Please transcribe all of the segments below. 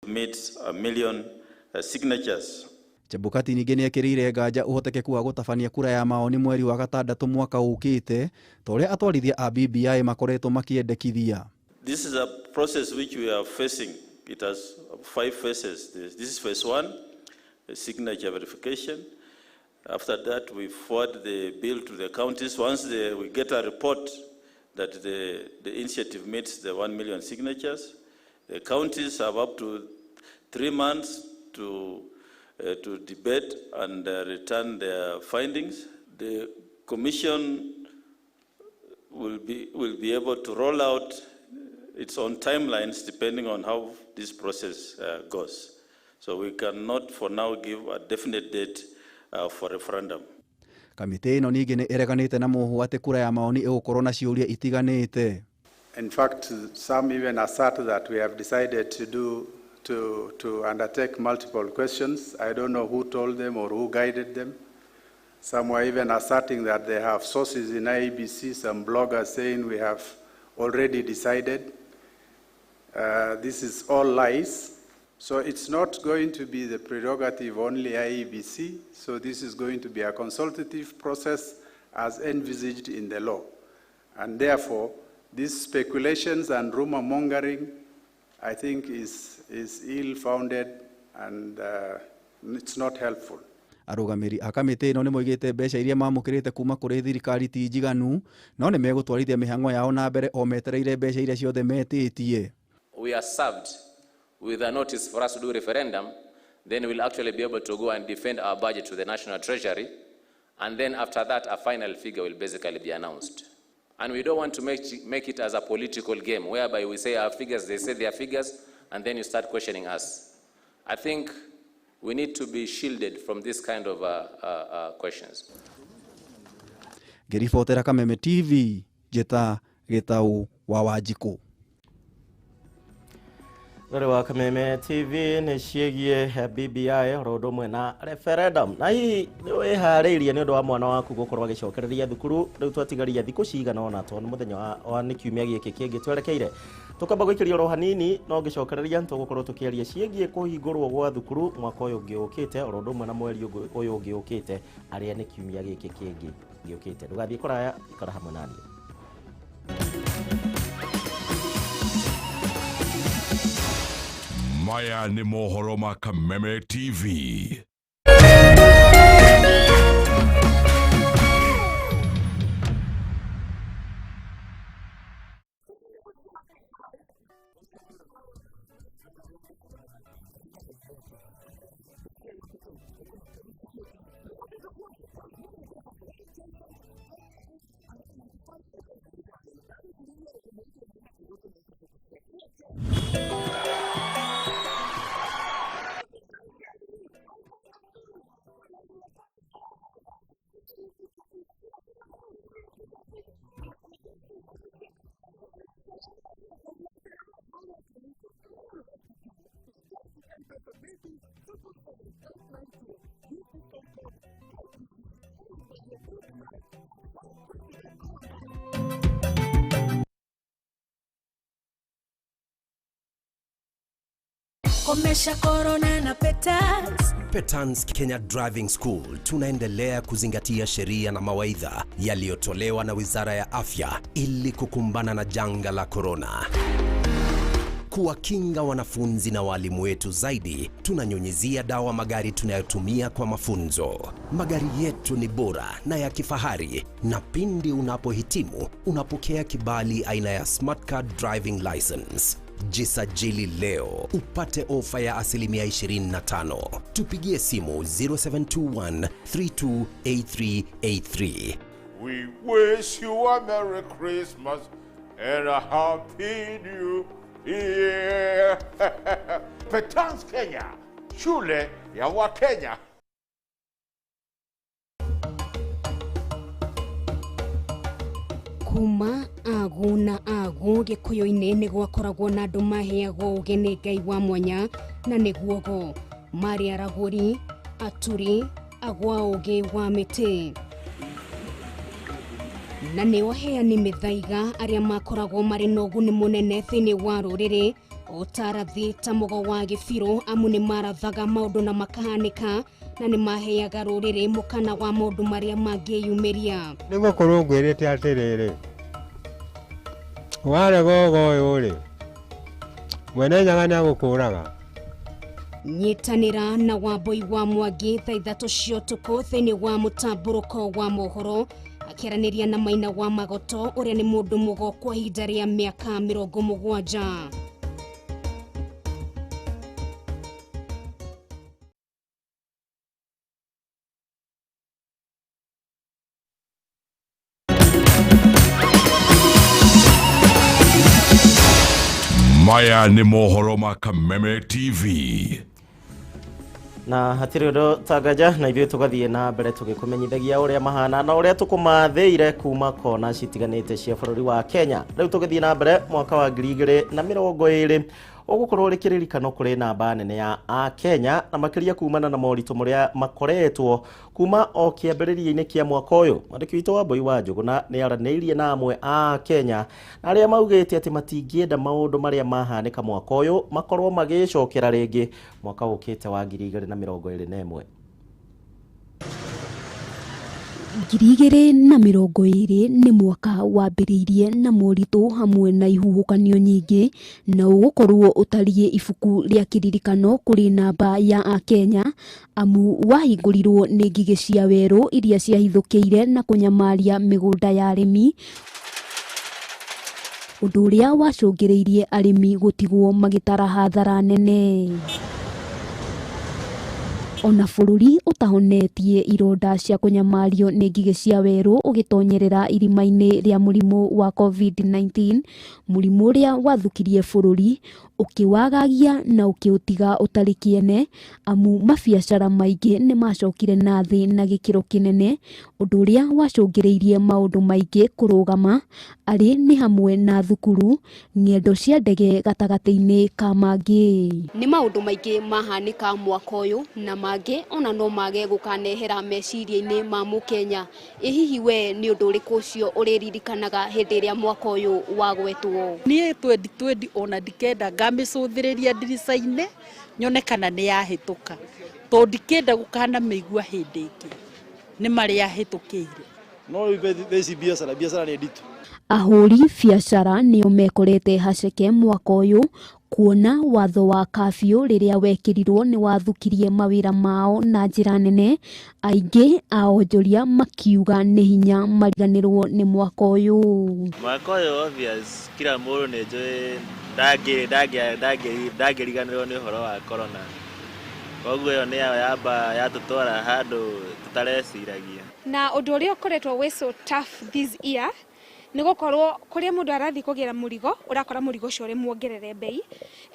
meet 1 million signatures. Chebukati ningĩ nĩ ekĩrĩire nganja ũhotekeku wa gũtabania kura ya maoni mweri wa gatandatũ mwaka ũkĩte ta ũrĩa atwarithia a BBI makoretwo makĩendekithia. This is a process which we are facing. It has 5 phases. This is phase 1, the signature verification. After that, we forward the bill to the counties. Once we get a report that the initiative meets the 1 million signatures, the counties have up to 3 months to debate and return their findings. The commission will be able to roll out its own timelines depending on how this process goes. So we cannot for now give a definite date for referendum. Kamite ĩno ningĩ nĩ ĩreganĩte na mũhuhu atĩ kura ya maoni ĩgũkorwo na ciũria itiganĩte. In fact, some even assert that we have decided to undertake multiple questions. I don't know who told them or who guided them. Some were even asserting that they have sources in IEBC, some bloggers saying we have already decided. This is all lies. So it's not going to be the prerogative only IEBC. So this is going to be a consultative process as envisaged in the law. And therefore, these speculations and rumor mongering, I think, is ill-founded and it's not helpful. Arũgamĩri a kamĩtĩ ĩno nĩ moigĩte mbeca iria mamũkĩrĩte kuma kũrĩ thirikari ti njiganu, no nĩ megũtwarithia mĩhang'o yao na mbere o metereire mbeca iria ciothe metĩtie. We are served with a notice for us to do referendum, then we'll actually be able to go and defend our budget to the National Treasury, and then after that a final figure will basically be announced. And we don't want to make it as a political game whereby we say our figures, they say their figures, and then you start questioning us. I think we need to be shielded from this kind of questions. Ngĩribotera Kameme TV, Jeta Gĩtaũ wa Wanjikũ. Wa Kameme TV nĩ ciĩgiĩ BBI ũndũ ũmwe na referendum. Na hihi wĩharĩirie nĩ ũndũ wa mwana waku gũkorwo agĩcokereria thukuru, rĩu twatigaria thikũ cigana ũna tondũ mũthenya wa nĩ kiumia gĩkĩ kĩngĩ twerekeire. Tukamba gũikĩria oro hanini no ngĩcokereria tũgũkorwo tũkĩaria ciĩgiĩ kũhingũrwo gwa thukuru mwaka ũyũ ũngĩ ũkĩte, ũndũ ũmwe na mweri ũyũ ũngĩ ũkĩte, arĩa nĩ kiumia gĩkĩ kĩngĩ gĩũkĩte. Ndũgathiĩ kũraya, ikara hamwe naniĩ. Maya ni mohoro ma Kameme TV. Komesha corona na Petans. Petans Kenya Driving School tunaendelea kuzingatia sheria na mawaidha yaliyotolewa na Wizara ya Afya ili kukumbana na janga la corona. Kuwakinga wanafunzi na walimu wetu zaidi, tunanyunyizia dawa magari tunayotumia kwa mafunzo. Magari yetu ni bora na ya kifahari, na pindi unapohitimu unapokea kibali aina ya Smart Card Driving License. Jisajili leo upate ofa ya 25%. Tupigie simu 0721 328383. We wish you a Merry Christmas and a Happy New Year. Petans Kenya, shule ya Wakenya. Kuma agu na agu gĩkũyũ-inĩ nĩ gwakoragwo na andũ maheagwo ũgĩ nĩ Ngai wa mwanya, na nĩguo go marĩ aragũri, aturi, agwa ũgĩ wa mĩtĩ. Na nĩ aheani mĩthaiga arĩa makoragwo marĩ na ũguni mũnene thĩinĩ wa rũrĩrĩ Utarathita mugo wa gibiro amu ni marathaga maundu na makahanika na ni maheaga ruriri mukana wa maundu maria mangiyumiria. Niguo kurungwirite atiriri wale gogo yuri mwene nyaga ni agukuraga. Nyitanira na Wambui wa Mwangi thaa 3 cia utuku thiini wa mutamburuko wa mohoro akiraniria na Maina wa Magoto uria ni mundu mugo kwa ihinda ria miaka 70. Maya ni mohoro ma Kameme TV. Na hatiri ndo tagaja na ithuĩ tugathie na mbere tugikumenyithagia uria mahana na uria tukumathĩire kuma kona citiganĩte cia bũrũri wa Kenya. Rĩu tugithie na mbere mwaka wa 2020 ugukorwo rikiririkano kuri namba nene ya Kenya na makiria kumana na moritũ maria makoretwo kuma o kiambĩrĩria-inĩ kia mwaka ũyũ. Mwandĩki witũ Wambui wa Njũgũna nĩ aranĩirie na amwe a Kenya arĩa maugĩte atĩ matingĩenda maũndũ marĩa mahanĩka mwaka ũyũ makorwo magĩcokera rĩngĩ mwaka ũkĩte wa 2021. 2020 ni mwaka wambĩrĩirie na moritũ hamwe na ihuhũkanio nyingĩ na ũgũkorwo ũtariĩ ibuku rĩa kiririkano kũrĩ namba ya Akenya amu wahingũrirwo nĩ ngigĩ cia werũ iria ciahithũkĩire na kũnyamaria mĩgũnda ya arĩmi, ũndũ ũrĩa wacũngĩrĩirie arĩmi gũtigwo magĩtara hathara nene. Ona bũrũri utahonetie ironda cia kũnyamario nĩ ngigĩ cia werũ ũgĩtonyerera irima-inĩ rĩa mũrimũ wa COVID-19, mũrimũ ũrĩa wathukirie bũrũri ũkiwagagia na ũkiũtiga ũtarĩ kĩene amu mabiacara maingĩ nĩ macokire na thĩ na gĩkĩro kĩnene, ũndũ ũrĩa wacũngĩrĩirie maũndũ maingĩ kũrũgama arĩ nĩ hamwe na thukuru, ng'endo cia ndege gatagatĩ-inĩ ka mangĩ. Nĩ maũndũ maingĩ mahanĩka mwaka ũyũ na mangĩ ona no mage gũkanehera meciria-inĩ ma Mũkenya. Ĩ hihi we nĩ ũndũ ũrĩkũ ũcio ũrĩririkanaga hĩndĩ ĩrĩa mwaka ũyũ wagwetwo? Niĩ 2020 ona ndikenda ngamĩcũthĩrĩria ndirica-inĩ nyone kana nĩ yahĩtũka, tondũ ndikenda gũkana mĩigua hĩndĩ ĩngĩ nĩ marĩa hĩtũkĩire. No theci biacara nĩ nditũ. Ahũri biacara nĩo mekorete haceke mwaka ũyũ kuona watho wa kafyu rĩrĩa wekirirwo nĩ wathukirie mawĩra mao na njĩra nene, aingĩ a onjoria makiuga nĩ hinya mariganĩrwo nĩ mwaka ũyũ. Mwaka ũyũ obvious kila mũndũ nĩ njũĩ ndangĩriganĩrwo nĩ ũhoro wa corona, koguo ĩyo nĩyo yamba yatũtwara handũ tũtareciragia. Na ũndũ ũrĩa ũkoretwo wĩ so tough this year nĩ gũkorwo kũrĩa mũndũ arathiĩ kũgĩra mũrigo ũrakora mũrigo ũcio ũrĩ muongerere bei,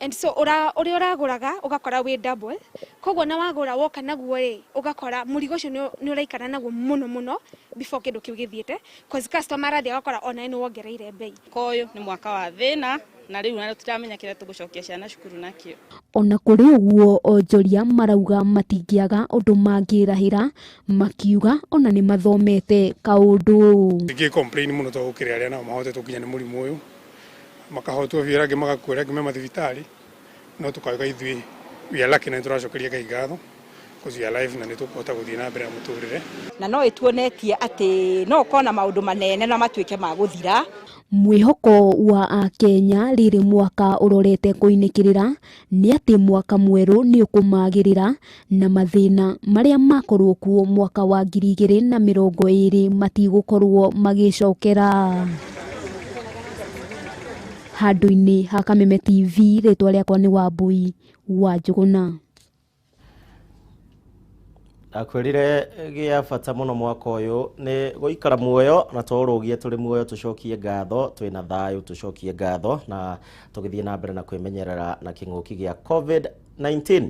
and so ũrĩa ũragũraga ũgakora wĩ double, koguo na wagũra woka naguo rĩ ũgakora mũrigo ũcio nĩ ũraikara naguo mũno before kĩndũ kĩu gĩthiĩte, cause customer arathiĩ agakora ona nĩ wongereire bei. Koyo nĩ mwaka wa thĩna na rĩu na tũtamenya kĩrĩa tũgũcokia ciana cukuru nakĩo. Ona kũrĩ ũguo onjoria marauga matingĩaga ũndũ mangĩrahĩra, makiuga ona nĩ mathomete kaũndũ. Ndingĩ complain mũno to gũkĩrĩa arĩa nao mahotete gũkinya nĩ mũrimũ ũyũ, makahotwo wĩra angĩ magakuĩra angĩ me mathibitarĩ, no tũkauga ithuĩ we are lucky na tũracokeria Ngai ngatho because we are alive na nĩ tũkũhota gũthiĩ na mbere na mũtũrĩre. Na no ĩtuonetie atĩ no ũkona maũndũ manene na matuĩke ma gũthira. Mwĩhoko wa Akenya rĩrĩ mwaka ũrorete kũinĩkĩrĩra nĩ atĩ mwaka mwerũ nĩ ũkũmagĩrĩra na mathĩna marĩa makorwo kuo mwaka wa 2020 matigũkorwo magĩcokera. Handũ-inĩ ha Kameme TV, rĩtwa rĩakwa nĩ Wambui wa Njũgũna. Akwĩrire gĩa bata mũno mwaka ũyũ nĩ gũikara muoyo na tũrũgie tũrĩ muoyo tũcokie ngatho, twĩna thayũ tũcokie ngatho na tũgĩthiĩ na mbere na kwĩmenyerera na kĩng'ũki gĩa COVID-19.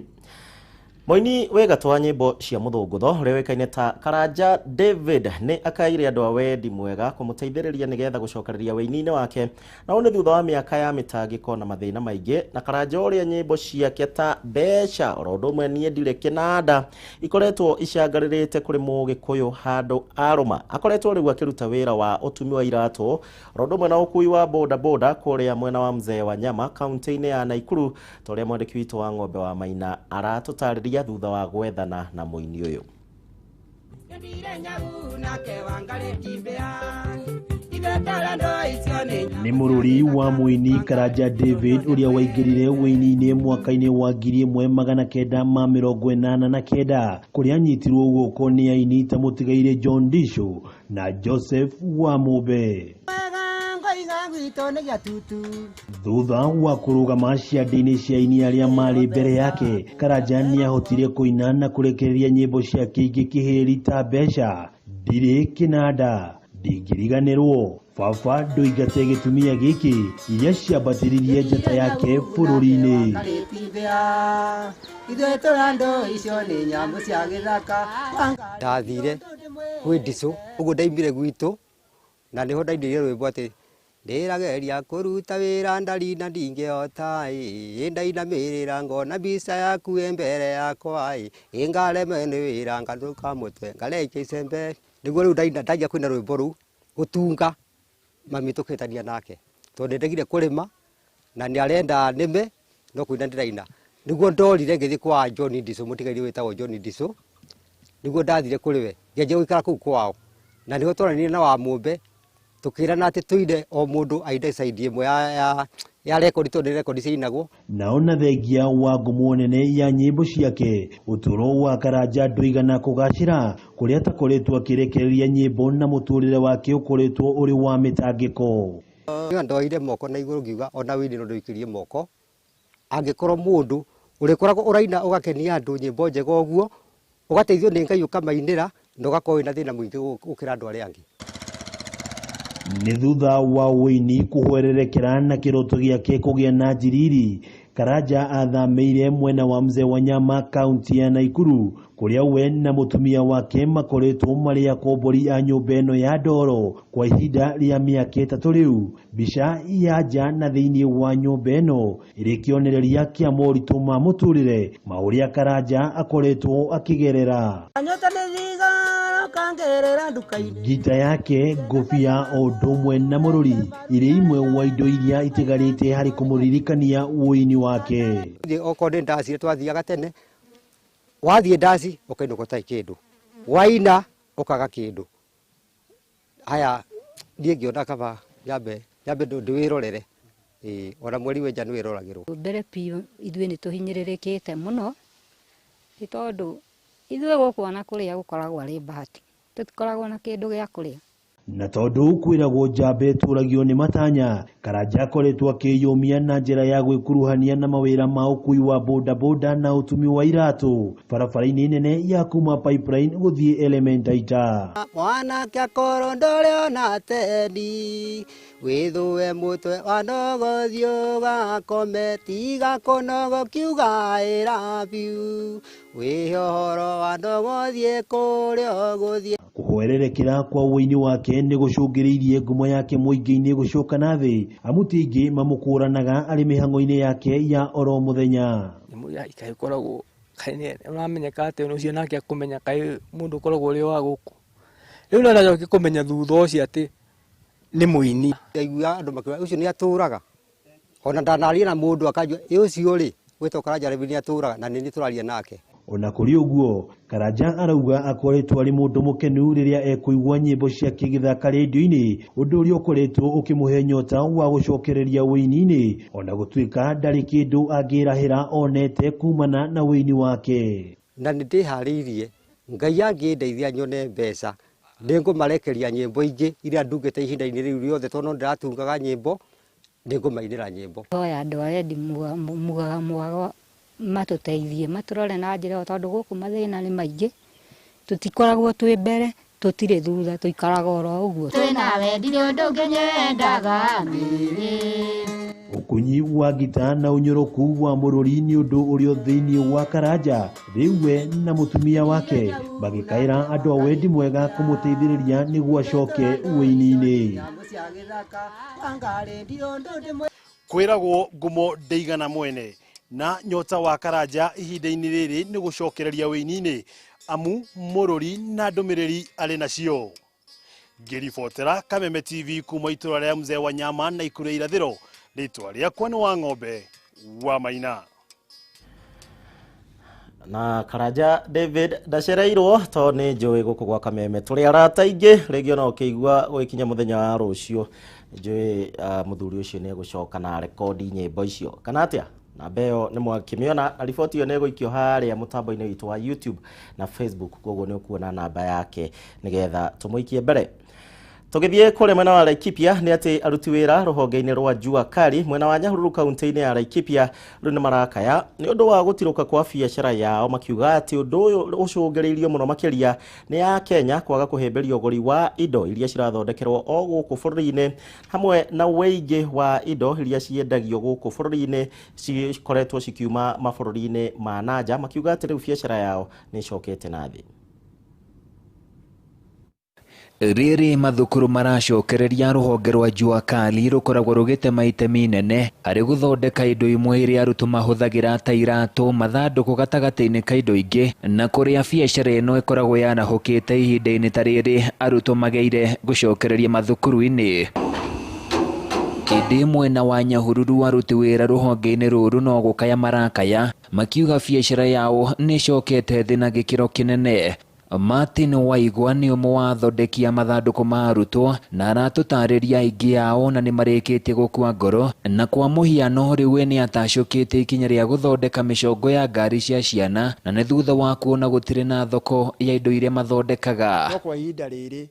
Moini wega twa nyimbo cia muthungutho rewekaine ta Karanja David ni akaire andu a wendi mwega kumuteithiriria nigetha gucokereria weini-ini wake na one thutha wa miaka ya mitangiko na mathina maingi na Karanja uria nyimbo ciake ta Mbeca orondo mwe nie ndire kinanda ikoretwo icangaririte kuri Mugikuyu handu aruma akoretwo riu akiruta wira wa utumi wa iratu orondo mwe na ukui wa boda boda kuria mwena wa Mzee wa Nyama kaunti-ini ya Naikuru toria mwandiki witu wa Ng'ombe wa Maina aratutariria thutha wa gwethana na muini uyu. Ni mururi wa muini Karanja David uria waingirire weini-ini mwaka-ini wa 1989 kuria anyitirwo guoko ni aini ta mutigaire John Disho na Joseph Wamube. Thutha wa kurugama ciande-ini cia aini aria mari mbere yake Karanja niahotire kuina na kurekereria nyimbo ciake ingĩ kĩhĩri ta Mbeca, Ndirĩ Kĩnanda, Ndingĩriganĩrwo, Baba Ndũingate Gĩtumia Gĩkĩ iria ciambatĩririe njata yake bũrũri-inĩ. Ndathire gwĩ Ndicũ ũguo ndaimire gwitũ na nĩho ndainire rwĩmbo atĩ ndĩrageria kũruta wĩra ndarina ndingĩhota ndainamĩrĩra ngona mbica yaku mbere yakwa ngareme nĩ wĩra ngatũka mũtwe ngarekia icembe nĩguo rĩu ndaingia kwĩna rwĩmbo rũu gũtunga mami tũkĩtania nake tondũ ndegire kũrĩma na nĩ arenda nĩme no kũina ndĩraina nĩguo ndorire ngĩthiĩ kwa John Ndicũ mũtigaire wĩtagwo John Ndicũ nĩguo ndathire kũrĩ we ngĩanjia gũikara kũu kwao na nĩho twaranire na Wamũmbe tukirana ati tuide o mundu aide side imwe ya record to record ciinagwo naona thengia wa ngumo nene ya nyimbo ciake uturo wa Karanja ndũigana kugacira kuria takoretwo akirekereria nyimbo na muturire wake ukoretwo uri wa mitangiko ndoire moko na iguru ngiuga ona wini no ndoikirie moko angikorwo mundu urikoragwo uraina ugakenia andu nyimbo njega uguo ugateithio ni Ngai ukamainira ndogakorwo na thina mwingi ukira andu aria angi. Ni thutha wa wini kuhwererekera na kiroto giake kugia na njiriri Karanja athameire mwena wa Mzee wa Nyama kaunti ya Naikuru kuria we na mutumia wake makoretwo mari akombori a nyumba ino ya ndoro kwa ihinda ria miaka 3 riu bica ya nja na thiini wa nyumba ino irikionereria kia moritu ma muturire mauria Karanja akoretwo akigerera gita yake ngofia o ndomwe na mururi iri imwe wa indo iria itigarite hari kumuririkania uini wake okonde ndasi twathiaga tene wathie ndasi ukainuka tai kindu waina ukaga kindu haya ndie ngiona kaba nyambe ndwirorere ona mweri wenja nwiroragirwo mbere pio ithuĩ nĩ tũhinyĩrĩrĩkĩte mũno nĩ tondũ ithuĩ gũkwana kũrĩa gũkoragwo arĩ bahati tutikoragwo na kindu gĩa kũrĩa na tondu kwiragwo njambe turagio ni matanya Karanja akoretwo akiyumia na njira ya gwikuruhania na mawira ma ukui wa boda boda na utumi wa iratu barabara-ini nene ya kuma pipeline guthie Elementaita mwana kya korondole na tedi withuwe mutwe wanogothio gakome tiga konogo kiuga I love you wihohoro wanogothie kurio guthie kuhwererekera kwa uini wake ni gucungiriirie ngumo yake muingi-ini gucoka na thi amutingi mamukuranaga ari mihango-ini yake ya oro muthenya muya ikaikoragwo kaine uramenyeka ate ucio nake akumenya kai mundu koragwo uri wa guku riu na njoke kumenya thutha ucio ati ni muini aigua andu makira ucio ni aturaga ona ndanaria na mundu akajua ucio ri wito Karanja ni aturaga na ni turaria nake ona kuri uguo Karanja arauga akoretwo ari mundu mukenu riria ekuigwa nyimbo ciake githaka radio-ini undu uria ukoretwo ukimuhe nyota wa gucokereria wini-ini ona gutuika ndari kindu angirahira onete kumana na wini wake na ndiharirie Ngai angindeithia nyone mbeca ndingumarekeria nyimbo ingi iria ndungite ihinda-ini riu riothe tono ndiratungaga nyimbo ndingumainira nyimbo oya andu aria mugaga mwago matuteithie maturore na njira tondu guku mathina ni maingi tutikoragwo twi mbere tutire thutha tuikaraga oro uguo twina wendi ni undu ngenyendaga miri ukunyi wa gita na unyoroku wa bururi ni undu urio thiini wa Karanja. Riu we na mutumia wake bagikaira andu a wendi mwega kumuteithiriria niguo acoke wĩini-inĩ. Kwiragwo ngumo ndeigana mwene na nyota wa Karanja ihinda-inĩ rĩrĩ nĩ gũcokereria wĩini-inĩ amu mũrũri na ndũmĩrĩri arĩ nacio. Ngĩribotera Kameme TV kuma itũra rĩa Mzee wa Nyama na Ikuru ya Irathĩro, rĩtwa rĩakwa nĩ wa ng'ombe wa Maina. Na Karanja David ndacereirwo to nĩ njũĩ gũkũ gwa Kameme tũrĩ arata aingĩ, rĩngĩ no ũkĩigua gũgĩkinya mũthenya wa rũciũ njũĩ mũthuri ũcio nĩ egũcoka na rekondi nyĩmbo icio kana atĩa. Namba ĩyo nĩ mwakĩmĩona na riboti ĩyo nĩ ĩgũikio harĩa mũtambo-inĩ witũ wa YouTube na Facebook, koguo nĩ ũkuona namba yake nĩgetha tũmũikie mbere. Tũgĩthiĩ kũrĩa mwena wa Laikipia nĩ atĩ aruti wĩra rũhonge-inĩ rwa Jua Kali mwena wa Nyahururu kaunti-inĩ ya Laikipia rĩu nĩ marakaya nĩ ũndũ wa gũtirũka kwa biacara yao, makiuga atĩ ũndũ ũyũ ũcũngĩrĩirio mũno makĩria nĩ ya Kenya kwaga kũhĩmbĩria ũgũri wa indo iria cirathondekerwo o gũkũ bũrũri-inĩ, hamwe na wĩingĩ wa indo iria ciendagio gũkũ bũrũri-inĩ cikoretwo cikiuma mabũrũri-inĩ ma nanja, makiuga atĩ rĩu biacara yao nĩ icokete na thĩ. Rĩrĩ mathukuru maracokereria rũhonge rwa Jua Kali rũkoragwo rũgĩtema itemi inene harĩ gũthondeka indo imwe iria arutwo mahũthagĩra ta iratũ, mathandũkũ gatagatĩ-inĩ ka indo ingĩ, na kũrĩa biacara ĩno ĩkoragwo yanahũkĩte ihinda-inĩ ta rĩrĩ arutwo mageire gũcokereria mathukuru-inĩ. Ĩndĩ mwena wa Nyahururu aruti wĩra rũhonge-inĩ rũrũ no gũkaya marakaya, makiuga biacara yao nĩ ĩcokete thĩ na gĩkĩro kĩnene. Martin Waigwa nĩ ũmwe wa athondeki a mathandũkũ ma arutwo na aratũtarĩria aingĩ ao na nĩ marĩkĩtie gũkua ngoro, na kwa mũhiano rĩu we nĩ atacũkĩte ikinya rĩa gũthondeka mĩcongo ya ngari cia ciana, na nĩ thutha wa kuona gũtirĩ na thoko ya indo iria mathondekaga. No kwa ihinda rĩrĩ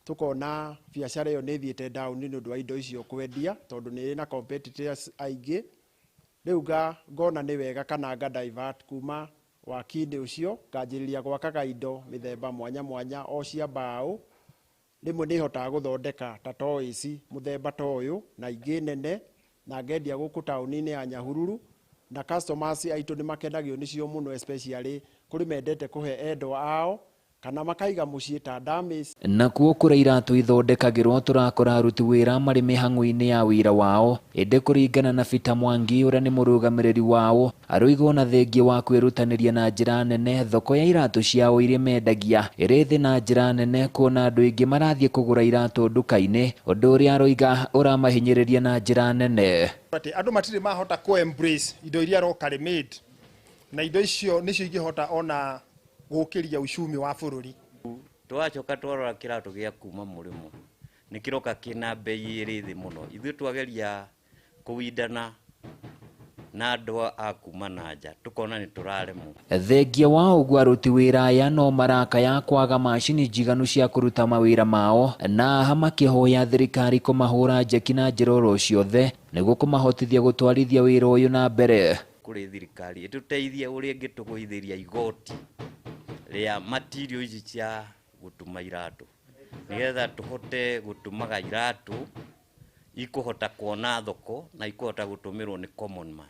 tukona biacara ĩyo nĩ thiĩte down nĩ ũndũ wa indo icio kwendia tondũ nĩ na competitors aingĩ. Rĩu ngona nĩ wega kana divert kuma waki-inĩ ũcio nganjĩrĩria gwakaga indo mĩthemba mwanya mwanya o cia mbaũ. Rĩmwe nĩ hotaga gũthondeka ta toys mũthemba ta ũyũ na ingĩ nene na ngendia gũkũ taũni-inĩ ya Nyahururu, na customers aitũ nĩ makenagio nĩcio mũno, especially kũrĩ mendete kũhe endwa ao kana makaiga mũciĩ ta damis. Nakuo kũrĩa iratũ ithondekagĩrwo tũrakora aruti wĩra marĩ mĩhang'o-inĩ ya wĩra wao, ĩndĩ kũringana na Peter Mwangi ũrĩa nĩ mũrũgamĩrĩri wao, aroigwo na thengia wa kwĩrutanĩria na njĩra nene, thoko ya iratũ ciao iria mendagia ĩrĩ thĩ na njĩra nene, kuona andũ aingĩ marathiĩ kũgũra iratũ nduka-inĩ, ũndũ ũrĩa aroiga ũramahinyĩrĩria na njĩra nene. Andũ matirĩ mahota kũ embrace indo iria locally made, na indo icio nĩcio ingĩhota ona gũkĩria uchumi wa bũrũri. Twacoka twarora kĩratũ gĩa kuma mũrĩmo nĩ kĩroka kĩna bei ĩrĩ thĩ mũno, ithuĩ twageria kũwindana na andũ a kuma nanja tukona nĩ tũraremwo. Thengia wa ũguo aruti wĩra aya no marakaya kwaga macini njiganu cia kũruta mawĩra mao, na aha makĩhoya thirikari kũmahũra njeki na njĩra oro ciothe nĩguo kũmahotithia gũtwarithia wĩra ũyũ na mbere. Kũrĩ thirikari ĩtũteithie ũrĩa ĩngĩtũgũithĩria igoti rĩa material ici cia gũtuma iratũ, nĩgetha tũhote gũtumaga iratũ ikũhota kuona thoko na ikũhota gũtũmĩrwo nĩ common man.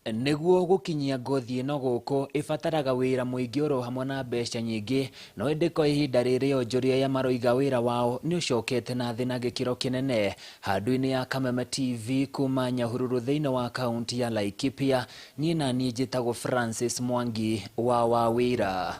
Nĩguo gũkinyia ngothi ĩno gũkũ ĩbataraga wĩra mũingĩ oro hamwe na mbeca nyingĩ, no ĩndĩ kwa ihinda rĩrĩ onjoria ya maroiga wĩra wao nĩ ũcokete na thĩ na gĩkĩro kĩnene. Handũ-inĩ ya Kameme TV kuma Nyahururu thĩinĩ wa kaunti ya Laikipia, niĩ na niĩ njĩtagwo Francis Mwangi wa wĩra.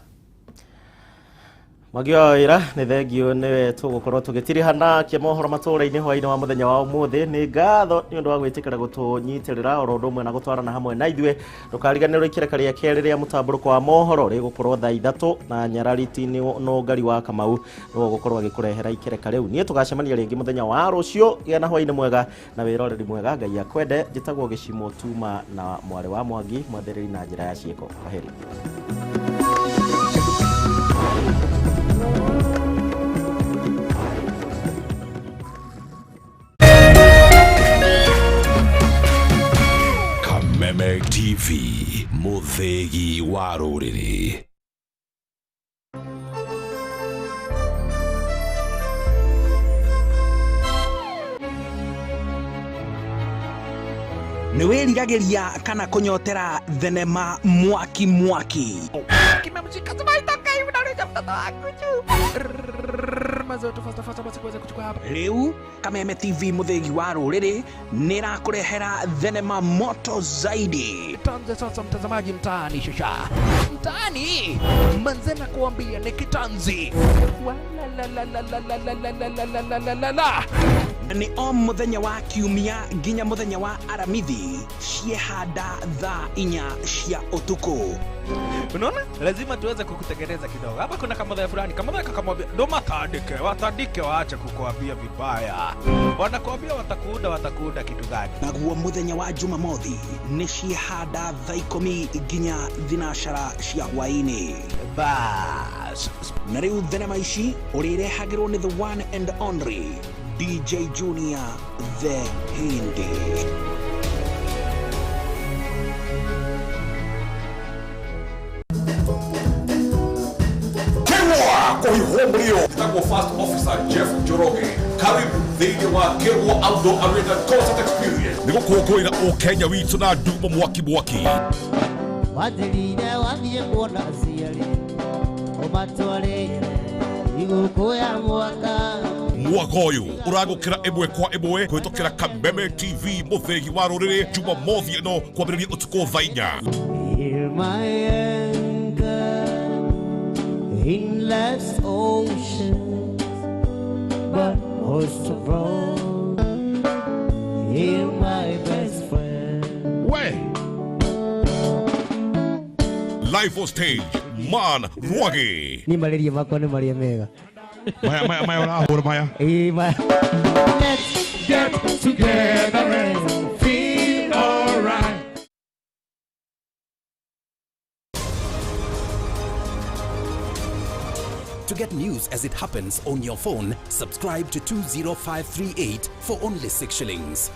Magĩoira nĩ thengio nĩwe tũgũkorwo tũgĩtirihana kĩa mohoro matũra-inĩ hwainĩ wa mũthenya wa ũmũthĩ. Nĩ ngatho nĩ ũndũ wa gwĩtĩkĩra gũtũnyitĩrĩra oro ũndũ ũmwe na gũtwarana hamwe na ithuĩ. Ndũkariganĩrwo ikereka rĩa kerĩ rĩa mũtambũrũko wa mohoro rĩgũkorwo thaa 3 na Nyarariti no Ngari wa Kamau nĩwe gũkorwo agĩkũrehera ikereka rĩu. Niĩ tũgacemania rĩngĩ mũthenya wa rũciũ, gĩa na hwainĩ mwega na wĩroreri mwega. Ngai akwende. Njĩtagwo Gichimu Tuma na mwarĩ wa Mwangi, mwathĩrĩri na njĩra ya ciĩko. Kwaheri. Kameme TV, mũthĩgi wa rũrĩrĩ. nĩ wĩrigagĩria kana kũnyotera thenema mwaki mwaki. Kimemshika tumaitoka hivi na leo mtoto wangu juu. Mazoto fasta basi kuweza kuchukua hapa. Rĩu Kameme TV mũthegi wa rũrĩrĩ nĩ ĩrakũrehera thenema moto zaidi. Tanze sasa mtazamaji mtaani shasha. Mtaani manzena kuambia ni kitanzi. Nĩ o mũthenya wa kiumia nginya mũthenya wa aramithi ciehanda thaa 4 cia ũtukũ. Unaona? Lazima tuweze kukutengeneza kidogo. Hapa kuna kamodha fulani, kamodha kakamwambia ndo watandike waache kukuambia vibaya. Wanakuambia watakuunda kitu gani? Naguo mũthenya wa Jumamothi nĩ ciehanda thaa 10 nginya thinacara cia hwaĩ-inĩ. Bas. Na rĩu thenema ici ũrĩrehagĩrwo nĩ the one and only DJ Junior the Hindi. Kuhihomrio Nitakuwa First Officer Jeff Njoroge. Karibu thĩinĩ wa Kirwa Outdoor Arena Concert Experience. Nĩguo kũngũĩra ũkenya witũ na ndumbo mwaki mwaki. Wathirire wathiĩ kuona aciari ũmatwarĩire igũkũ ya mwaka. Mwaka ũyũ ũragũkĩra ĩmwe kwa ĩmwe kũhĩtũkĩra Kameme TV mũthegi wa rũrĩrĩ Jumamothi ĩno kwambĩrĩria ũtukũ thaa 4. Hear my anchor in last ocean, but most of all, hear my best friend. Where? Live on stage, Man Rwage. Ni malaria mako ni Maria mega. Maya urahura maya. Let's get together and feel alright. To get news as it happens on your phone, subscribe to 20538 for only 6 shillings.